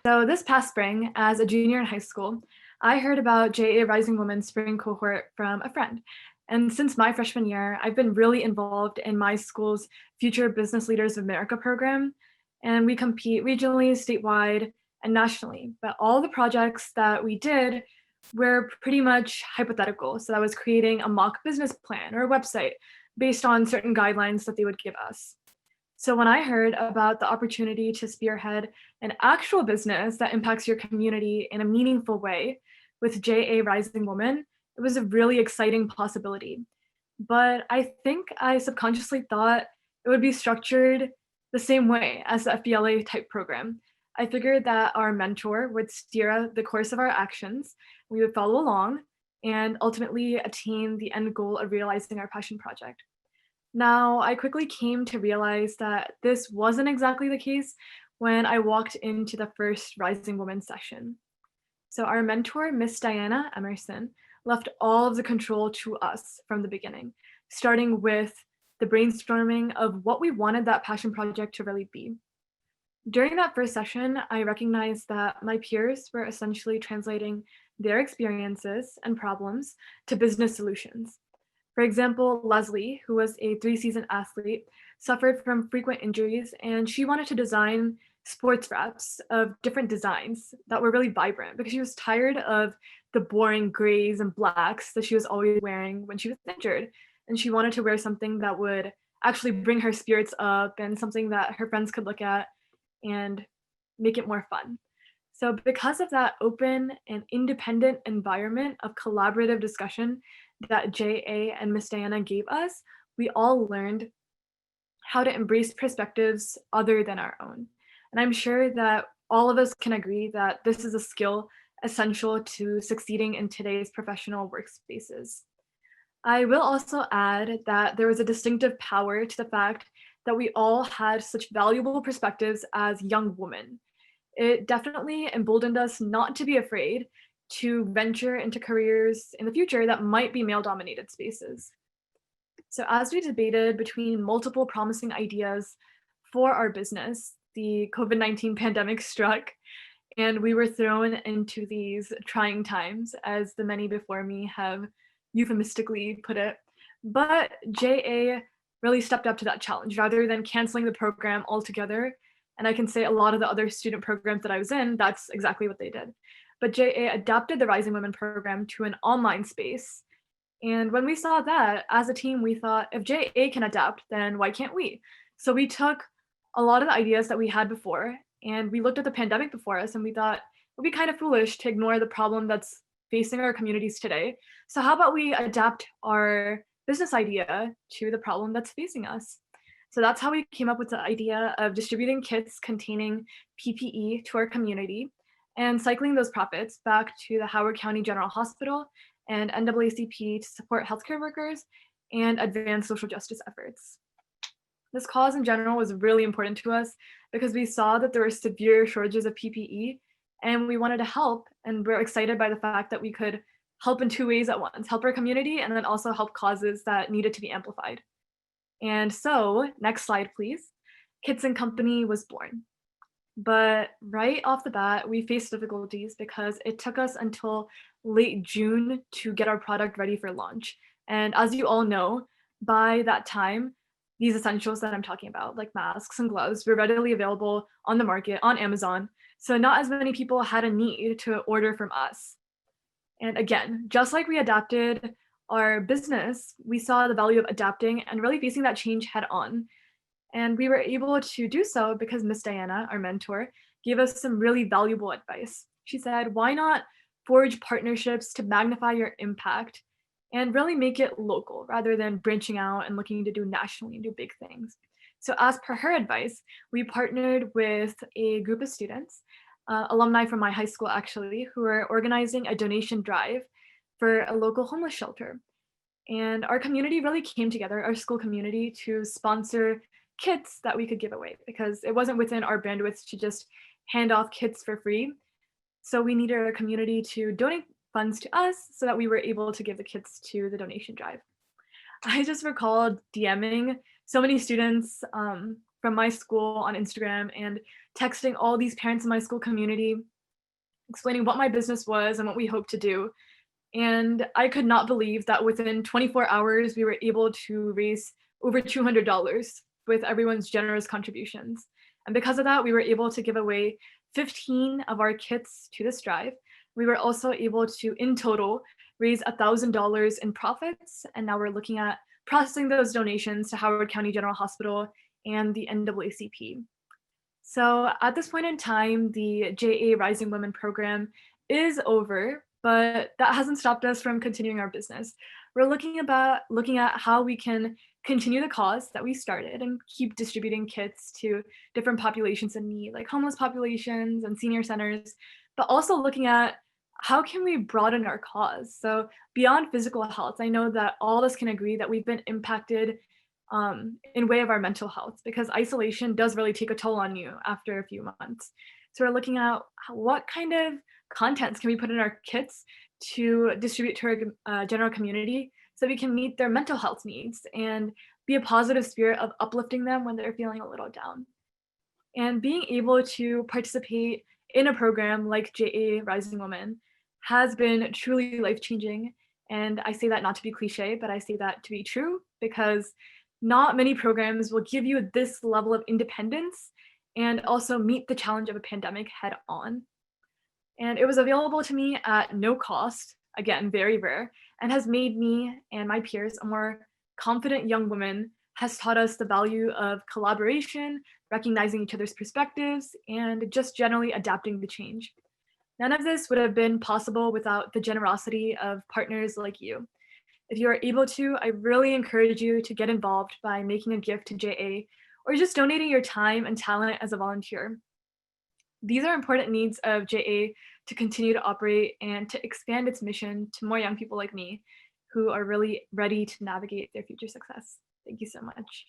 So this past spring, as a junior in high school, I heard about JA Rising Women Spring Cohort from a friend. And since my freshman year, I've been really involved in my school's Future Business Leaders of America program. And we compete regionally, statewide, and nationally. But all the projects that we did were pretty much hypothetical. So that was creating a mock business plan or a website based on certain guidelines that they would give us. So when I heard about the opportunity to spearhead an actual business that impacts your community in a meaningful way with JA Rising Woman, it was a really exciting possibility. But I think I subconsciously thought it would be structured the same way as the FBLA type program. I figured that our mentor would steer the course of our actions, we would follow along, and ultimately attain the end goal of realizing our passion project. Now, I quickly came to realize that this wasn't exactly the case when I walked into the first Rising Woman session. So, our mentor, Miss Diana Emerson, left all of the control to us from the beginning, starting with the brainstorming of what we wanted that passion project to really be. During that first session, I recognized that my peers were essentially translating their experiences and problems to business solutions. For example, Leslie, who was a 3-season athlete, suffered from frequent injuries and she wanted to design sports wraps of different designs that were really vibrant because she was tired of the boring grays and blacks that she was always wearing when she was injured. And she wanted to wear something that would actually bring her spirits up and something that her friends could look at and make it more fun. So, because of that open and independent environment of collaborative discussion that JA and Miss Diana gave us, we all learned how to embrace perspectives other than our own. And I'm sure that all of us can agree that this is a skill essential to succeeding in today's professional workspaces. I will also add that there was a distinctive power to the fact that we all had such valuable perspectives as young women. It definitely emboldened us not to be afraid to venture into careers in the future that might be male dominated spaces. So, as we debated between multiple promising ideas for our business, the COVID-19 pandemic struck, and we were thrown into these trying times, as the many before me have euphemistically put it. But JA really stepped up to that challenge rather than canceling the program altogether. And I can say a lot of the other student programs that I was in, that's exactly what they did. But JA adapted the Rising Women program to an online space. And when we saw that as a team, we thought if JA can adapt, then why can't we? So we took a lot of the ideas that we had before and we looked at the pandemic before us and we thought it would be kind of foolish to ignore the problem that's facing our communities today. So how about we adapt our business idea to the problem that's facing us? So that's how we came up with the idea of distributing kits containing PPE to our community and cycling those profits back to the Howard County General Hospital and NAACP to support healthcare workers and advance social justice efforts. This cause in general was really important to us because we saw that there were severe shortages of PPE and we wanted to help, and we're excited by the fact that we could help in two ways at once, help our community and then also help causes that needed to be amplified. And so, next slide, please. Kits and Company was born. But right off the bat, we faced difficulties because it took us until late June to get our product ready for launch. And as you all know, by that time, these essentials that I'm talking about, like masks and gloves, were readily available on the market on Amazon. So not as many people had a need to order from us. And again, just like we adapted our business, we saw the value of adapting and really facing that change head on. And we were able to do so because Miss Diana, our mentor, gave us some really valuable advice. She said, why not forge partnerships to magnify your impact and really make it local rather than branching out and looking to do nationally and do big things? So, as per her advice, we partnered with a group of students, alumni from my high school actually, who are organizing a donation drive for a local homeless shelter. And our community really came together, our school community, to sponsor kits that we could give away because it wasn't within our bandwidth to just hand off kits for free. So we needed our community to donate funds to us so that we were able to give the kits to the donation drive. I just recalled DMing so many students from from my school on Instagram and texting all these parents in my school community, explaining what my business was and what we hope to do. And I could not believe that within 24 hours, we were able to raise over $200 with everyone's generous contributions. And because of that, we were able to give away 15 of our kits to this drive. We were also able to, in total, raise $1,000 in profits. And now we're looking at processing those donations to Howard County General Hospital and the NAACP. So at this point in time, the JA Rising Women program is over, but that hasn't stopped us from continuing our business. We're looking at how we can continue the cause that we started and keep distributing kits to different populations in need, like homeless populations and senior centers, but also looking at how can we broaden our cause? So beyond physical health, I know that all of us can agree that we've been impacted in way of our mental health, because isolation does really take a toll on you after a few months. So we're looking at what kind of contents can we put in our kits to distribute to our general community so we can meet their mental health needs and be a positive spirit of uplifting them when they're feeling a little down. And being able to participate in a program like JA Rising Women has been truly life changing. And I say that not to be cliche, but I say that to be true, because not many programs will give you this level of independence and also meet the challenge of a pandemic head on. And it was available to me at no cost, again, very rare, and has made me and my peers a more confident young woman, has taught us the value of collaboration, recognizing each other's perspectives, and just generally adapting to change. None of this would have been possible without the generosity of partners like you. If you are able to, I really encourage you to get involved by making a gift to JA or just donating your time and talent as a volunteer. These are important needs of JA to continue to operate and to expand its mission to more young people like me who are really ready to navigate their future success. Thank you so much.